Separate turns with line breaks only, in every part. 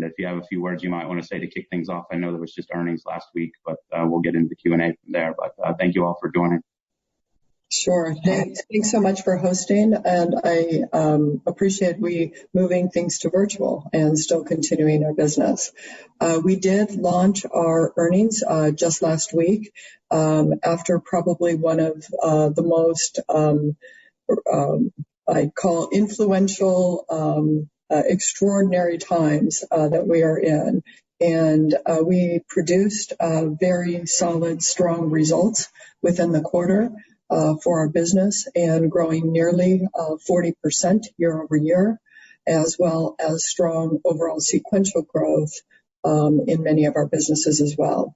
if you have a few words you might want to say to kick things off. I know there was just earnings last week, but we'll get into the Q&A from there. But thank you all for joining.
Sure. Thanks so much for hosting, and I appreciate we moving things to virtual and still continuing our business. We did launch our earnings just last week after probably one of the most I call influential, extraordinary times that we are in. And we produced very solid, strong results within the quarter for our business, and growing nearly 40% year over year, as well as strong overall sequential growth in many of our businesses as well.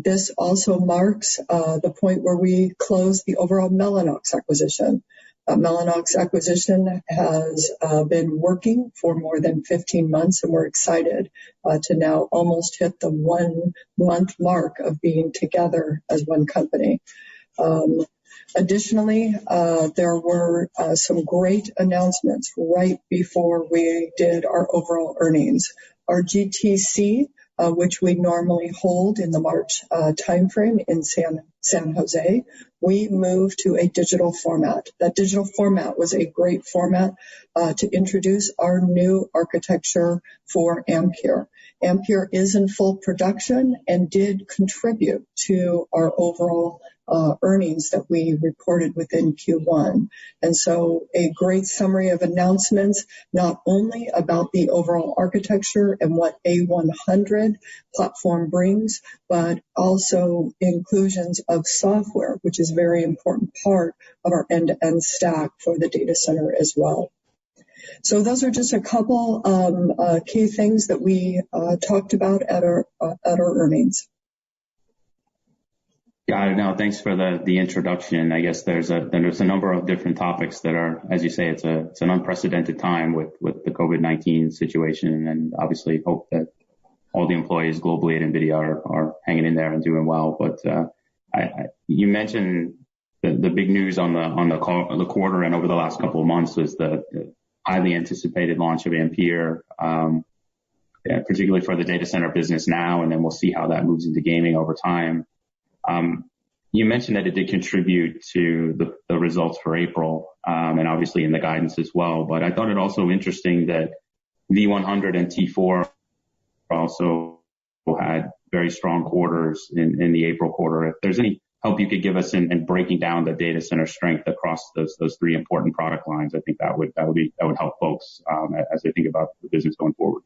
This also marks the point where we closed the overall Mellanox acquisition. Mellanox acquisition has been working for more than 15 months, and we're excited to now almost hit the 1 month mark of being together as one company. Additionally, there were some great announcements right before we did our overall earnings. Our GTC, which we normally hold in the March timeframe in San Jose, we moved to a digital format. That digital format was a great format to introduce our new architecture for Ampere. Ampere is in full production and did contribute to our overall earnings that we reported within Q1. And so a great summary of announcements, not only about the overall architecture and what A100 platform brings, but also inclusions of software, which is a very important part of our end-to-end stack for the data center as well. So those are just a couple key things that we talked about at our earnings.
Got it. Now, thanks for the introduction. I guess there's a number of different topics that are, as you say, it's an unprecedented time with the COVID-19 situation, and obviously hope that all the employees globally at NVIDIA are hanging in there and doing well. But you mentioned the big news on the quarter and over the last couple of months was the highly anticipated launch of Ampere, particularly for the data center business now, and then we'll see how that moves into gaming over time. You mentioned that it did contribute to the results for April, and obviously in the guidance as well. But I thought it also interesting that V100 and T4 also had very strong quarters in the April quarter. If there's any help you could give us in breaking down the data center strength across those three important product lines, I think that would help folks as they think about the business going forward.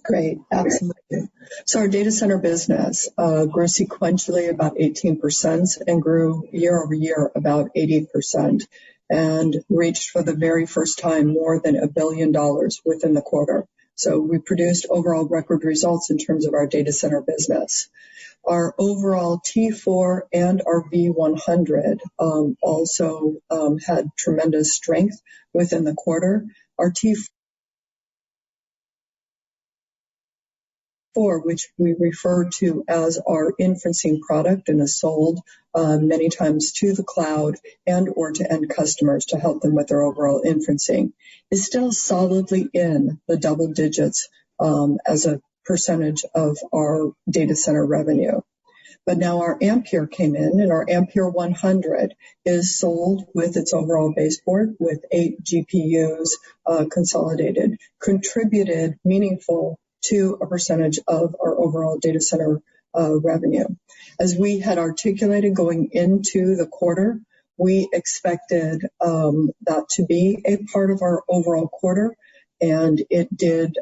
Great, absolutely. So our data center business grew sequentially about 18% and grew year over year about 80%, and reached for the very first time more than $1 billion within the quarter. So we produced overall record results in terms of our data center business. Our overall T4 and our V100 also had tremendous strength within the quarter. Our T4, which we refer to as our inferencing product and is sold many times to the cloud and or to end customers to help them with their overall inferencing, is still solidly in the double digits as a percentage of our data center revenue. But now our Ampere came in, and our Ampere 100 is sold with its overall baseboard with 8 GPUs consolidated, contributed meaningful to a percentage of our overall data center revenue. As we had articulated going into the quarter, we expected that to be a part of our overall quarter, and it did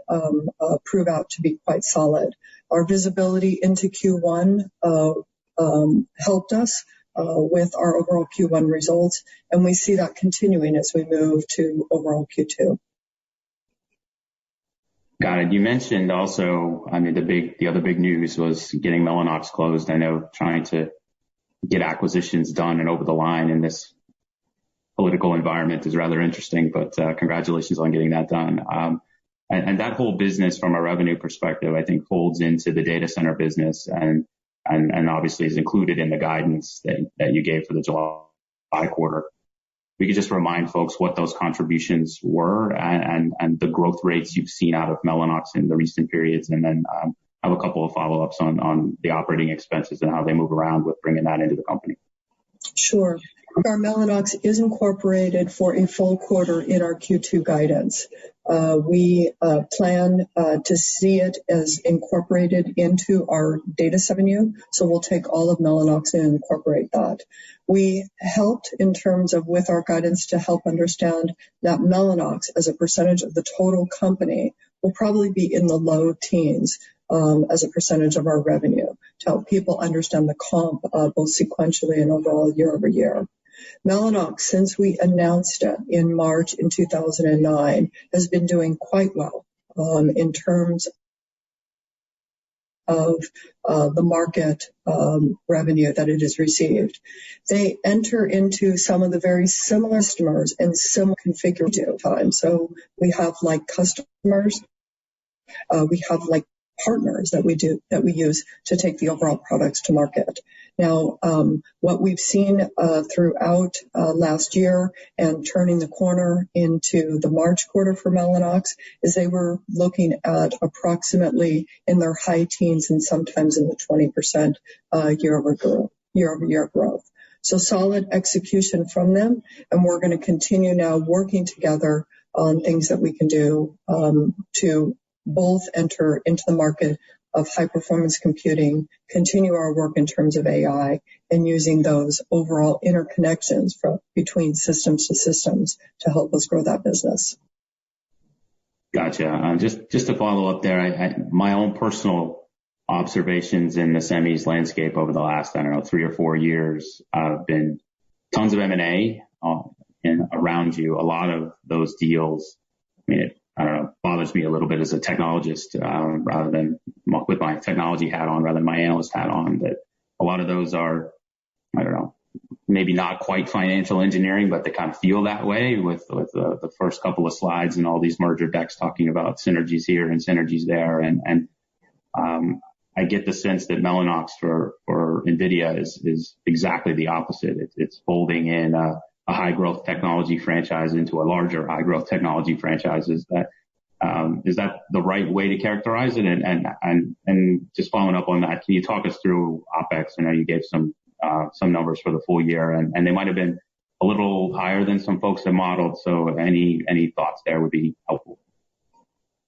prove out to be quite solid. Our visibility into Q1 helped us with our overall Q1 results, and we see that continuing as we move to overall Q2.
Got it. You mentioned also, I mean, the other big news was getting Mellanox closed. I know trying to get acquisitions done and over the line in this political environment is rather interesting, but congratulations on getting that done. And that whole business from a revenue perspective, I think folds into the data center business and obviously is included in the guidance that you gave for the July quarter. we could just remind folks what those contributions were and the growth rates you've seen out of Mellanox in the recent periods, and then have a couple of follow-ups on the operating expenses and how they move around with bringing that into the company.
Sure. Our Mellanox is incorporated for a full quarter in our Q2 guidance. We plan to see it as incorporated into our data revenue, so we'll take all of Mellanox and incorporate that. We helped in terms of with our guidance to help understand that Mellanox as a percentage of the total company will probably be in the low teens as a percentage of our revenue to help people understand the comp both sequentially and overall year over year. Mellanox, since we announced it in March in 2009, has been doing quite well in terms of the market revenue that it has received. They enter into some of the very similar customers and similar configuration time. So we have like customers, we have like partners that we use to take the overall products to market. Now, what we've seen throughout last year and turning the corner into the March quarter for Mellanox is they were looking at approximately in their high teens and sometimes in the 20% year-over-year growth. So solid execution from them, and we're going to continue now working together on things that we can do to both enter into the market of high-performance computing, continue our work in terms of AI, and using those overall interconnections between systems to systems to help us grow that business.
Gotcha. Just to follow up there, my own personal observations in the semis landscape over the last, 3 or 4 years have been tons of M&A around you. A lot of those deals, bothers me a little bit as a technologist, rather than with my technology hat on, rather than my analyst hat on, that a lot of those are, maybe not quite financial engineering, but they kind of feel that way with the first couple of slides and all these merger decks talking about synergies here and synergies there. And I get the sense that Mellanox for NVIDIA is exactly the opposite. It's folding in a high growth technology franchise into a larger high growth technology franchise. Is that the right way to characterize it? And just following up on that, can you talk us through OpEx? I know you gave some numbers for the full year, and they might have been a little higher than some folks have modeled. So any thoughts there would be helpful.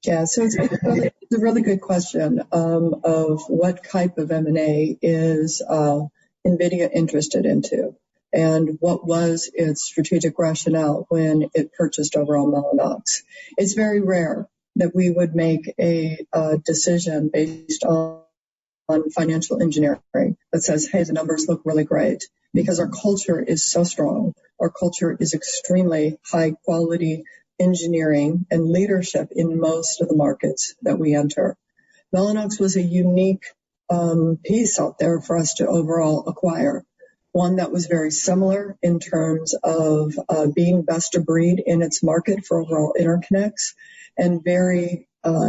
Yeah, so it's a really good question of what type of M&A is NVIDIA interested into, and what was its strategic rationale when it purchased overall Mellanox. It's very rare that we would make a decision based on financial engineering that says, hey, the numbers look really great, because our culture is so strong. Our culture is extremely high quality engineering and leadership in most of the markets that we enter. Mellanox was a unique piece out there for us to overall acquire. One that was very similar in terms of being best of breed in its market for overall interconnects, and very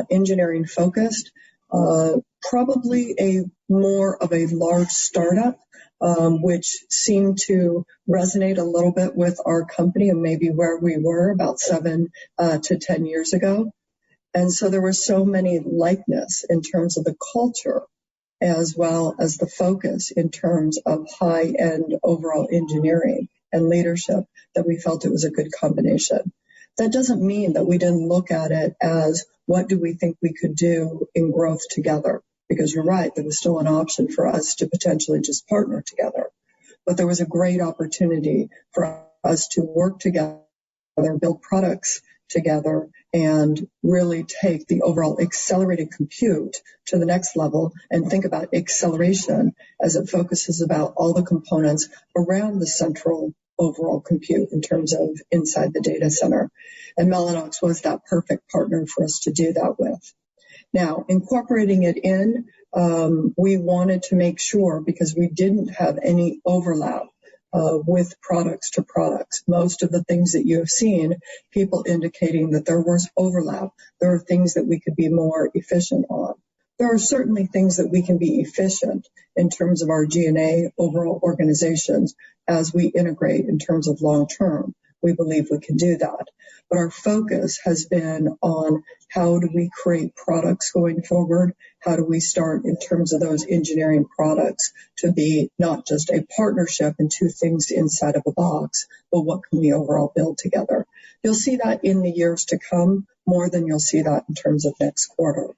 engineering focused, probably a more of a large startup, which seemed to resonate a little bit with our company and maybe where we were about 7 to 10 years ago. And so there was so many likeness in terms of the culture as well as the focus in terms of high-end overall engineering and leadership that we felt it was a good combination. That doesn't mean that we didn't look at it as what do we think we could do in growth together, because you're right, there was still an option for us to potentially just partner together. But there was a great opportunity for us to work together, build products together, and really take the overall accelerated compute to the next level and think about acceleration as it focuses about all the components around the central overall compute in terms of inside the data center. And Mellanox was that perfect partner for us to do that with. Now, incorporating it in, we wanted to make sure, because we didn't have any overlap with products to products. Most of the things that you have seen, people indicating that there was overlap. There are things that we could be more efficient on. There are certainly things that we can be efficient in terms of our G&A overall organizations as we integrate in terms of long term. we believe we can do that. But our focus has been on how do we create products going forward? How do we start in terms of those engineering products to be not just a partnership and two things inside of a box, but what can we overall build together? You'll see that in the years to come more than you'll see that in terms of next quarter.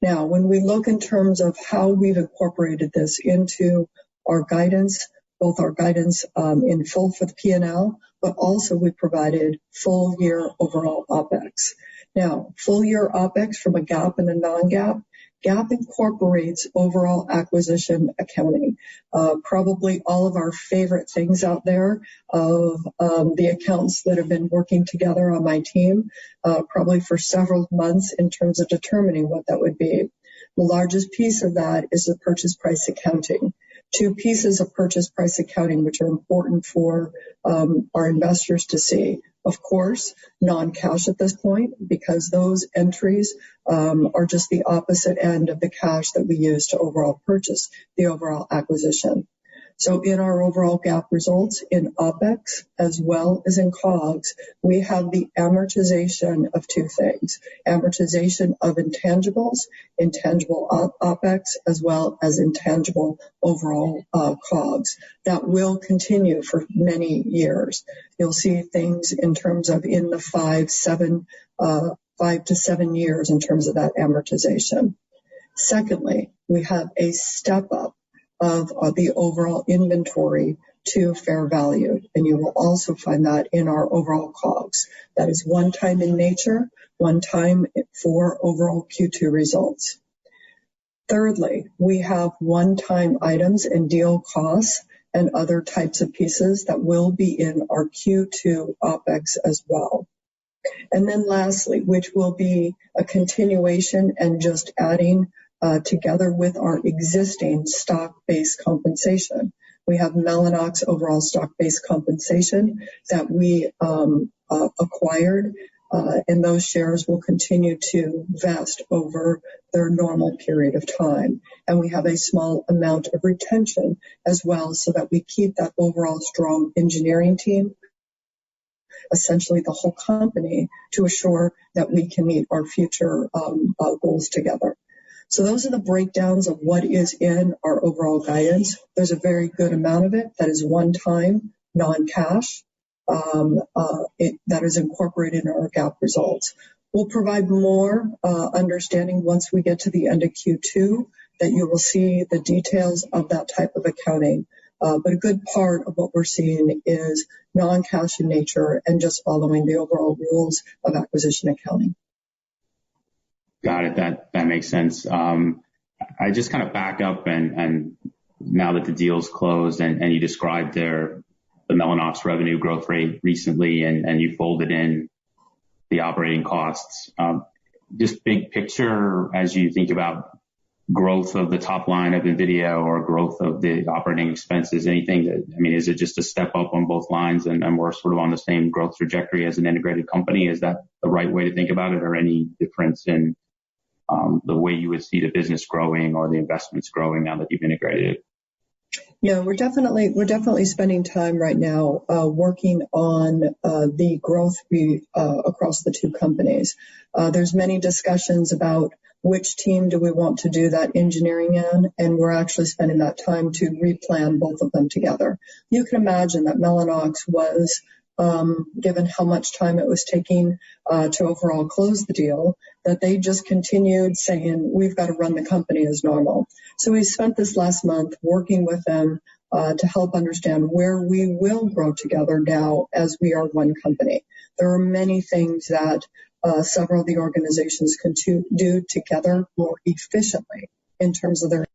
Now, when we look in terms of how we've incorporated this into our guidance, both our guidance in full for the P&L, but also we provided full year overall OPEX. Now, full year OPEX from a GAAP and a non-GAAP. GAAP incorporates overall acquisition accounting. Probably all of our favorite things out there of the accountants that have been working together on my team, probably for several months in terms of determining what that would be. The largest piece of that is the purchase price accounting. Two pieces of purchase price accounting which are important for our investors to see. Of course, non-cash at this point because those entries are just the opposite end of the cash that we use to overall purchase the overall acquisition. So in our overall GAAP results in OPEX as well as in COGS, we have the amortization of two things, amortization of intangibles, intangible OPEX, as well as intangible overall COGS. That will continue for many years. You'll see things in terms of in the 5 to 7 years in terms of that amortization. Secondly, we have a step up of the overall inventory to fair value. And you will also find that in our overall COGS. That is one time in nature, one time for overall Q2 results. Thirdly, we have one-time items and deal costs and other types of pieces that will be in our Q2 OPEX as well. And then lastly, which will be a continuation and just adding together with our existing stock-based compensation. We have Mellanox overall stock-based compensation that we acquired, and those shares will continue to vest over their normal period of time. And we have a small amount of retention as well so that we keep that overall strong engineering team, essentially the whole company, to assure that we can meet our future goals together. So those are the breakdowns of what is in our overall guidance. There's a very good amount of it that is one-time, non-cash, that is incorporated in our GAAP results. We'll provide more understanding once we get to the end of Q2 that you will see the details of that type of accounting. But a good part of what we're seeing is non-cash in nature and just following the overall rules of acquisition accounting.
Got it. That makes sense. I just kind of back up and now that the deal's closed and you described the Mellanox revenue growth rate recently and you folded in the operating costs, just big picture as you think about growth of the top line of NVIDIA or growth of the operating expenses, anything that, I mean, is it just a step up on both lines and we're sort of on the same growth trajectory as an integrated company? Is that the right way to think about it, or any difference in the way you would see the business growing or the investments growing now that you've integrated it?
Yeah, we're definitely spending time right now working on the growth across the two companies. There's many discussions about which team do we want to do that engineering in, and we're actually spending that time to replan both of them together. You can imagine that Mellanox was, given how much time it was taking to overall close the deal, that they just continued saying, we've got to run the company as normal. So we spent this last month working with them to help understand where we will grow together now as we are one company. There are many things that several of the organizations can do together more efficiently in terms of their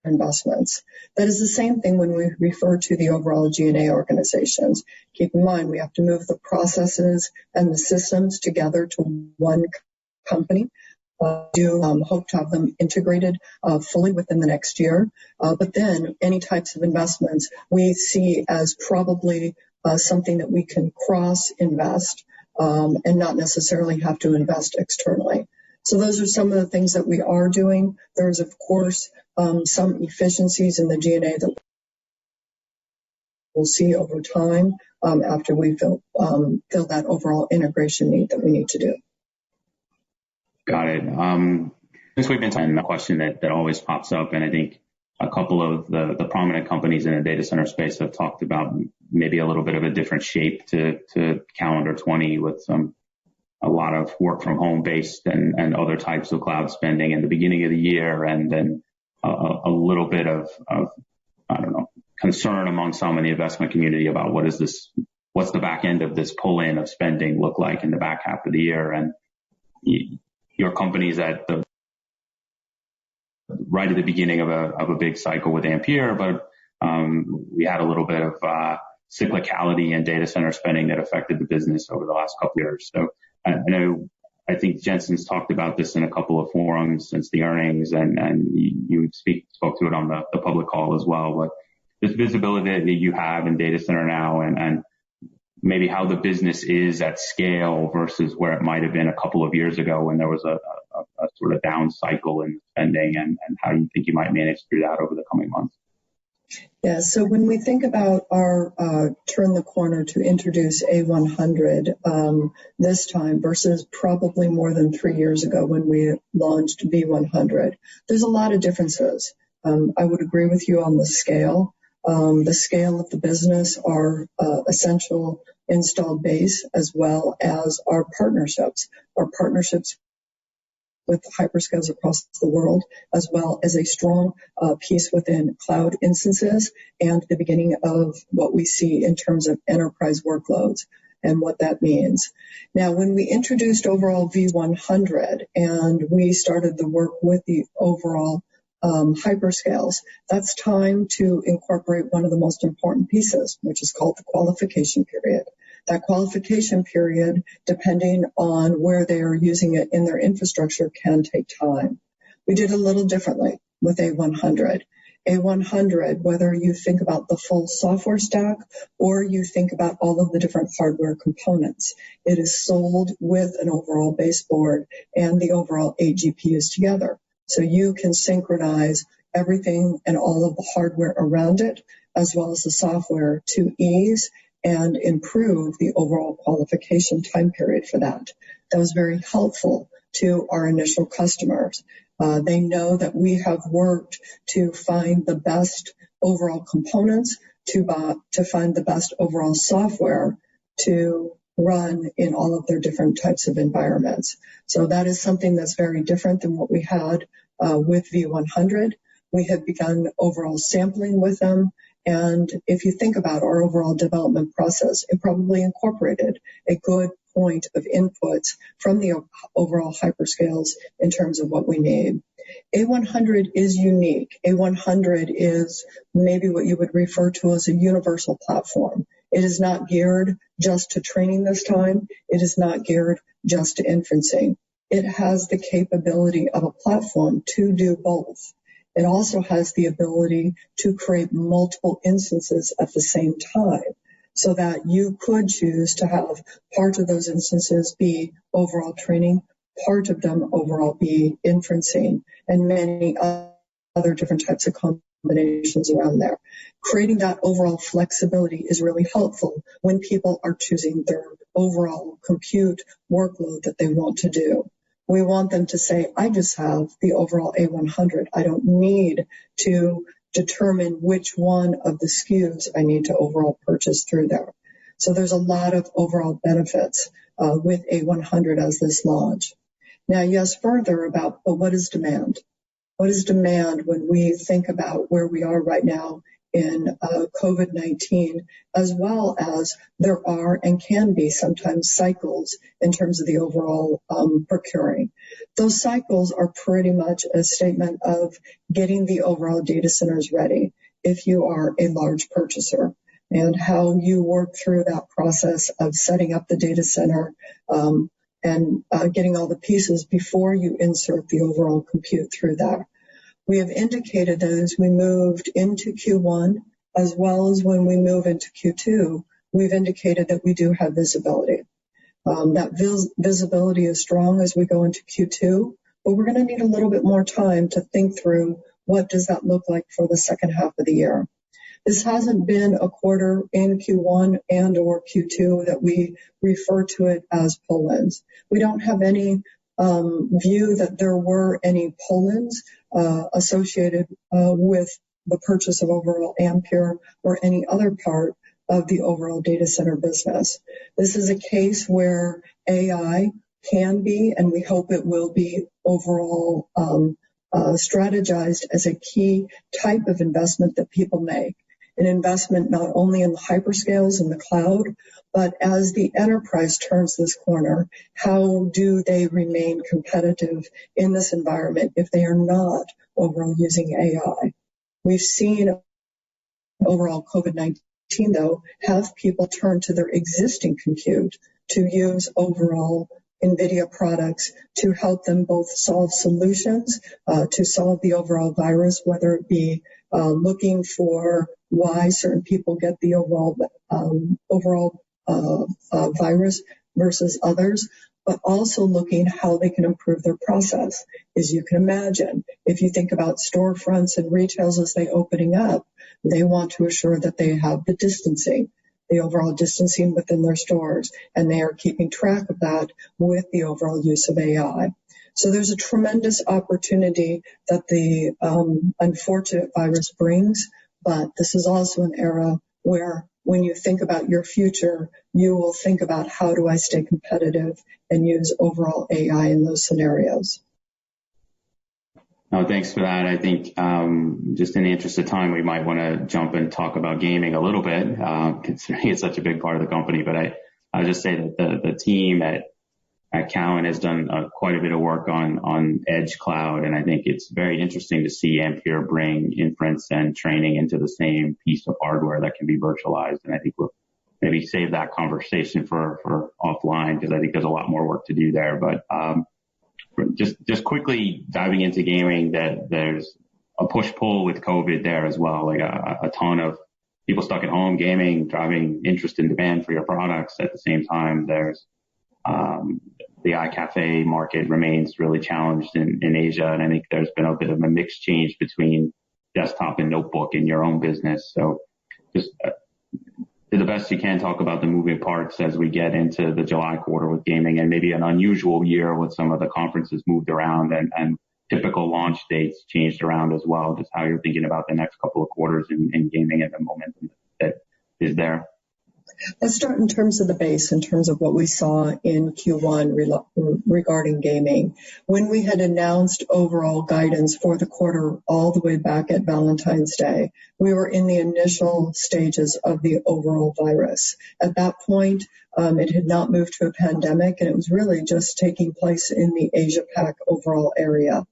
investments. That is the same thing when we refer to the overall G&A organizations. Keep in mind, we have to move the processes and the systems together to one company. Do hope to have them integrated fully within the next year. But then any types of investments we see as probably something that we can cross-invest and not necessarily have to invest externally. So those are some of the things that we are doing. There's, of course, some efficiencies in the G&A that we'll see over time after we fill that overall integration need that we need to do.
Got it. Since we've been talking, a question that always pops up, and I think a couple of the prominent companies in the data center space have talked about maybe a little bit of a different shape to calendar 20 with a lot of work from home based and other types of cloud spending in the beginning of the year, and then a little bit of I don't know, concern among some in the investment community about what's the back end of this pull in of spending look like in the back half of the year. And your company's at the right at the beginning of a big cycle with Ampere, but we had a little bit of cyclicality in data center spending that affected the business over the last couple of years. So I think Jensen's talked about this in a couple of forums since the earnings, and you spoke to it on the public call as well. But this visibility that you have in data center now, and maybe how the business is at scale versus where it might have been a couple of years ago when there was a sort of down cycle in spending, and how you think you might manage through that over the coming months.
Yeah, so when we think about our turn the corner to introduce A100 this time versus probably more than 3 years ago when we launched V100, there's a lot of differences. I would agree with you on the scale. The scale of the business, our essential installed base, as well as our partnerships with hyperscalers across the world, as well as a strong piece within cloud instances and the beginning of what we see in terms of enterprise workloads and what that means. Now, when we introduced overall V100 and we started the work with the overall hyperscales, that's time to incorporate one of the most important pieces, which is called the qualification period. That qualification period, depending on where they are using it in their infrastructure, can take time. We did a little differently with A100. A100, whether you think about the full software stack or you think about all of the different hardware components, it is sold with an overall baseboard and the overall 8 GPUs together. So you can synchronize everything and all of the hardware around it, as well as the software, to ease and improve the overall qualification time period for that. That was very helpful to our initial customers. They know that we have worked to find the best overall components, to find the best overall software to run in all of their different types of environments. So that is something that's very different than what we had with V100. We have begun overall sampling with them. And if you think about our overall development process, it probably incorporated a good point of inputs from the overall hyperscales in terms of what we need. A100 is unique. A100 is maybe what you would refer to as a universal platform. It is not geared just to training this time. It is not geared just to inferencing. It has the capability of a platform to do both. It also has the ability to create multiple instances at the same time, so that you could choose to have part of those instances be overall training, part of them overall be inferencing, and many other different types of combinations around there. Creating that overall flexibility is really helpful when people are choosing their overall compute workload that they want to do. We want them to say, I just have the overall A100. I don't need to determine which one of the SKUs I need to overall purchase through there. So there's a lot of overall benefits with A100 as this launch. Now, yes, further about, but what is demand? What is demand when we think about where we are right now in COVID-19, as well as there are and can be sometimes cycles in terms of the overall procuring. Those cycles are pretty much a statement of getting the overall data centers ready if you are a large purchaser, and how you work through that process of setting up the data center and getting all the pieces before you insert the overall compute through that. We have indicated that as we moved into Q1, as well as when we move into Q2, we've indicated that we do have visibility. That visibility is strong as we go into Q2, but we're going to need a little bit more time to think through what does that look like for the second half of the year. This hasn't been a quarter in Q1 and or Q2 that we refer to it as pull-ins. We don't have any view that there were any pull-ins associated with the purchase of overall Ampere or any other part of the overall data center business. This is a case where AI can be, and we hope it will be, overall strategized as a key type of investment that people make. An investment not only in the hyperscales and the cloud, but as the enterprise turns this corner, how do they remain competitive in this environment if they are not overall using AI? We've seen overall COVID-19, though, have people turn to their existing compute to use overall NVIDIA products to help them both solve solutions, to solve the overall virus, whether it be looking for why certain people get the overall virus versus others, but also looking how they can improve their process. As you can imagine, if you think about storefronts and retails as they opening up, they want to assure that they have the distancing, the overall distancing within their stores, and they are keeping track of that with the overall use of AI. So there's a tremendous opportunity that the unfortunate virus brings, but this is also an era where when you think about your future, you will think about how do I stay competitive and use overall AI in those scenarios.
No, thanks for that. I think just in the interest of time, we might want to jump and talk about gaming a little bit, considering it's such a big part of the company. But I'll just say that the team at Cowen has done quite a bit of work on edge cloud, and I think it's very interesting to see Ampere bring inference and training into the same piece of hardware that can be virtualized. And I think we'll maybe save that conversation for offline, because I think there's a lot more work to do there. But just quickly diving into gaming, that there's a push-pull with COVID there as well, like a ton of people stuck at home gaming, driving interest and demand for your products. At the same time, there's the iCafe market remains really challenged in Asia, and I think there's been a bit of a mixed change between desktop and notebook in your own business. So just do the best you can talk about the moving parts as we get into the July quarter with gaming, and maybe an unusual year with some of the conferences moved around and typical launch dates changed around as well, just how you're thinking about the next couple of quarters in gaming and the momentum that is there.
Let's start in terms of the base, in terms of what we saw in Q1 regarding gaming. When we had announced overall guidance for the quarter all the way back at Valentine's Day, we were in the initial stages of the overall virus. At that point, it had not moved to a pandemic, and it was really just taking place in the Asia-Pac overall area.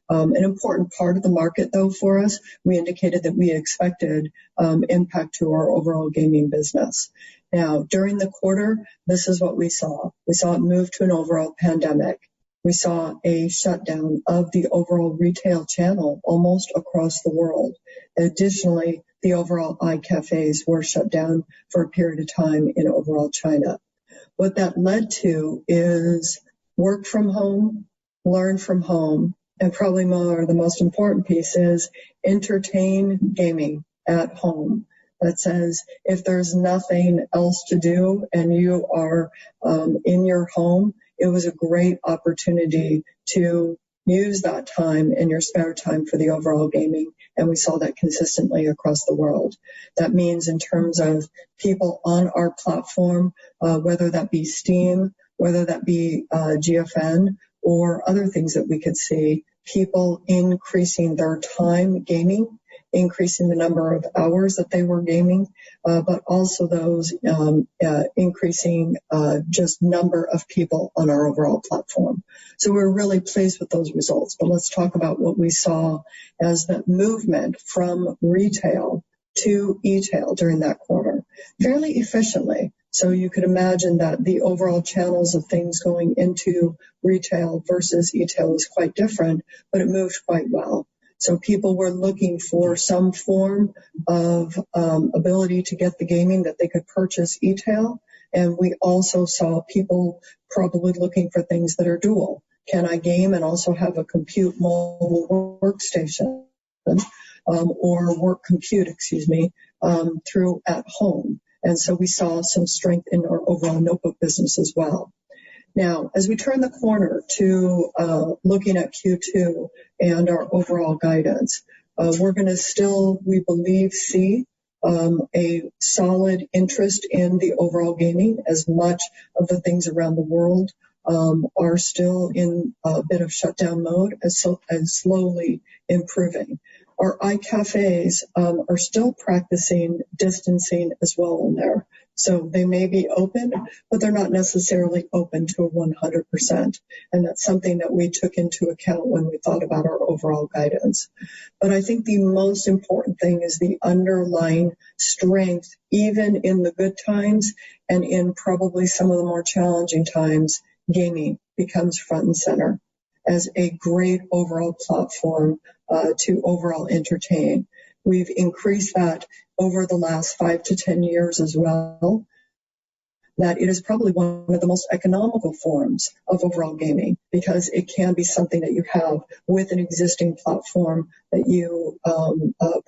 An important part of the market, though, for us, we indicated that we expected impact to our overall gaming business. Now, during the quarter, this is what we saw. We saw it move to an overall pandemic. We saw a shutdown of the overall retail channel almost across the world. Additionally, the overall iCafes were shut down for a period of time in overall China. What that led to is work from home, learn from home, and probably more, the most important piece is entertain gaming at home. That says if there's nothing else to do and you are in your home, it was a great opportunity to use that time in your spare time for the overall gaming, and we saw that consistently across the world. That means in terms of people on our platform, whether that be Steam, whether that be GFN, or other things that we could see, people increasing their time gaming, increasing the number of hours that they were gaming, but also those increasing just number of people on our overall platform. So we're really pleased with those results. But let's talk about what we saw as the movement from retail to e-tail during that quarter, fairly efficiently. So you could imagine that the overall channels of things going into retail versus e-tail is quite different, but it moved quite well. So people were looking for some form of ability to get the gaming that they could purchase e-tail. And we also saw people probably looking for things that are dual. Can I game and also have a compute mobile workstation? Or work compute, through at home. And so we saw some strength in our overall notebook business as well. Now, as we turn the corner to looking at Q2 and our overall guidance, we're going to still, we believe, see a solid interest in the overall gaming, as much of the things around the world are still in a bit of shutdown mode and slowly improving. Our iCafes are still practicing distancing as well in there. So they may be open, but they're not necessarily open to 100%. And that's something that we took into account when we thought about our overall guidance. But I think the most important thing is the underlying strength, even in the good times and in probably some of the more challenging times. Gaming becomes front and center as a great overall platform to overall entertain. We've increased that over the last 5 to 10 years as well, that it is probably one of the most economical forms of overall gaming, because it can be something that you have with an existing platform that you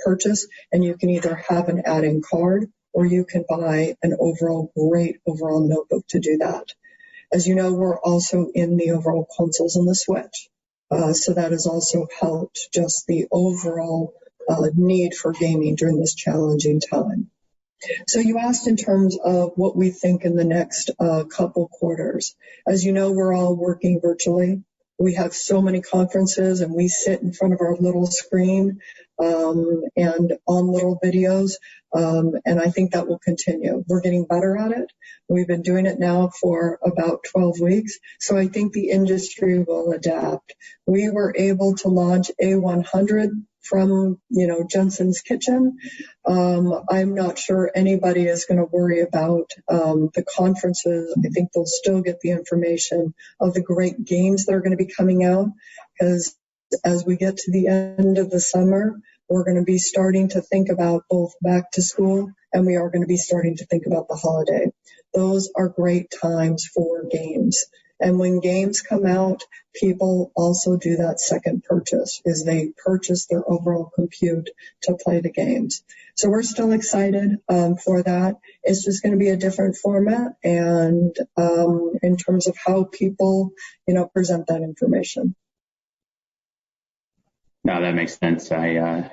purchase, and you can either have an add-in card or you can buy an overall great overall notebook to do that. As you know, we're also in the overall consoles and the Switch. So that has also helped just the overall need for gaming during this challenging time. So you asked in terms of what we think in the next couple quarters. As you know, we're all working virtually. We have so many conferences and we sit in front of our little screen and on little videos. And I think that will continue. We're getting better at it. We've been doing it now for about 12 weeks. So I think the industry will adapt. We were able to launch A100 from, Jensen's kitchen. I'm not sure anybody is going to worry about the conferences. I think they'll still get the information of the great games that are going to be coming out, because as we get to the end of the summer, we're going to be starting to think about both back to school, and we are going to be starting to think about the holiday. Those are great times for games. And when games come out, people also do that second purchase, is they purchase their overall compute to play the games. So we're still excited for that. It's just going to be a different format, and in terms of how people, present that information.
No, that makes sense. I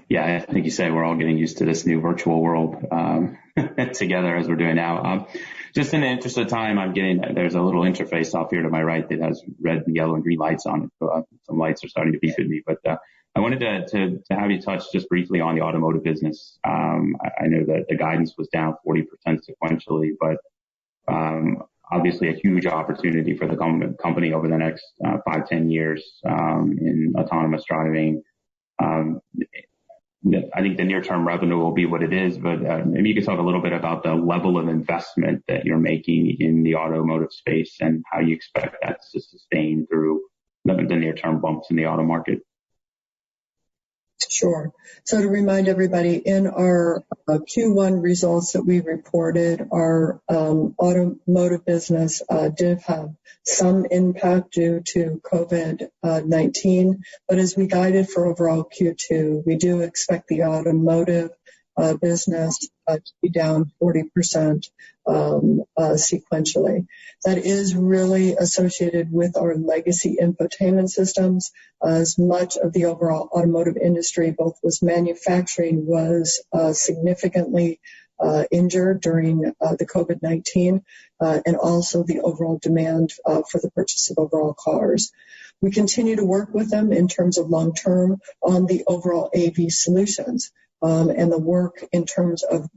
think you said we're all getting used to this new virtual world together as we're doing now. Just in the interest of time, there's a little interface off here to my right that has red, yellow, and green lights on it. Some lights are starting to beep at me, but I wanted to have you touch just briefly on the automotive business. I know that the guidance was down 40% sequentially, but obviously a huge opportunity for the company over the next 5-10 years in autonomous driving. I think the near-term revenue will be what it is, but maybe you could talk a little bit about the level of investment that you're making in the automotive space and how you expect that to sustain through the near-term bumps in the auto market.
Sure. So to remind everybody, in our Q1 results that we reported, our automotive business did have some impact due to COVID-19. But as we guided for overall Q2, we do expect the automotive business to be down 40% sequentially. That is really associated with our legacy infotainment systems. As much of the overall automotive industry, both was manufacturing, was significantly injured during the COVID-19, and also the overall demand for the purchase of overall cars. We continue to work with them in terms of long-term on the overall AV solutions. And the work in terms of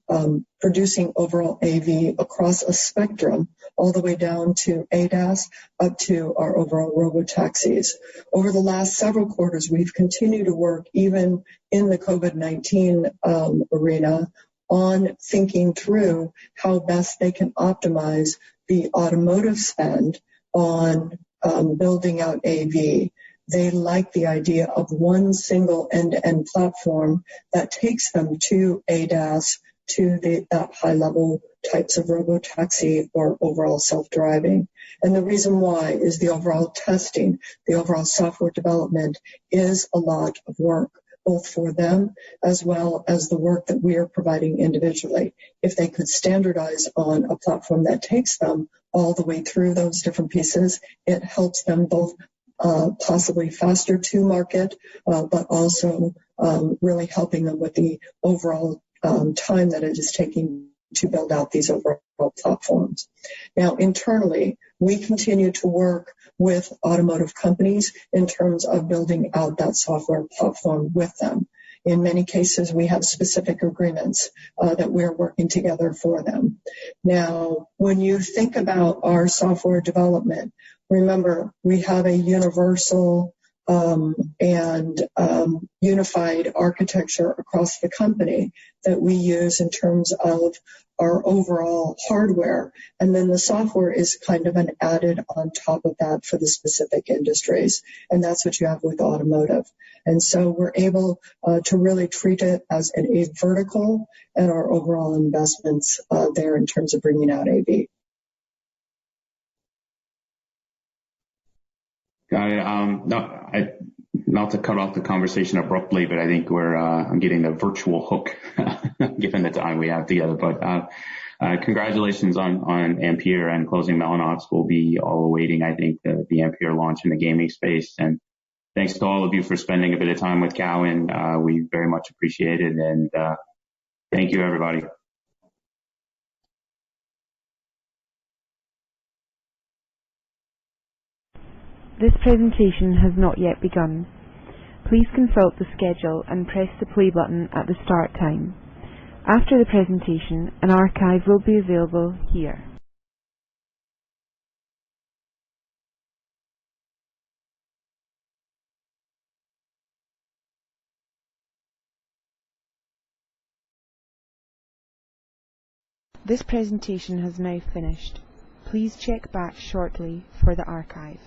producing overall AV across a spectrum, all the way down to ADAS, up to our overall robotaxis. Over the last several quarters, we've continued to work, even in the COVID-19 arena, on thinking through how best they can optimize the automotive spend on building out AV. They like the idea of one single end-to-end platform that takes them to ADAS, to that high-level types of robotaxi or overall self-driving. And the reason why is the overall testing, the overall software development is a lot of work. both for them as well as the work that we are providing individually. If they could standardize on a platform that takes them all the way through those different pieces, it helps them both possibly faster to market, but also really helping them with the overall time that it is taking to build out these overall platforms. Now, internally, we continue to work with automotive companies in terms of building out that software platform with them. In many cases, we have specific agreements that we're working together for them. Now, when you think about our software development, remember, we have a universal and unified architecture across the company that we use in terms of our overall hardware. And then the software is kind of an added on top of that for the specific industries. And that's what you have with automotive. And so we're able to really treat it as a vertical and our overall investments there in terms of bringing out AV.
Got it. Not to cut off the conversation abruptly, but I think I'm getting the virtual hook given the time we have together. But congratulations on Ampere and closing Mellanox. We'll be all awaiting, I think, the Ampere launch in the gaming space. And thanks to all of you for spending a bit of time with Cowen. We very much appreciate it. And thank you, everybody.
This presentation has not yet begun. Please consult the schedule and press the play button at the start time. After the presentation, an archive will be available here. This presentation has now finished. Please check back shortly for the archive.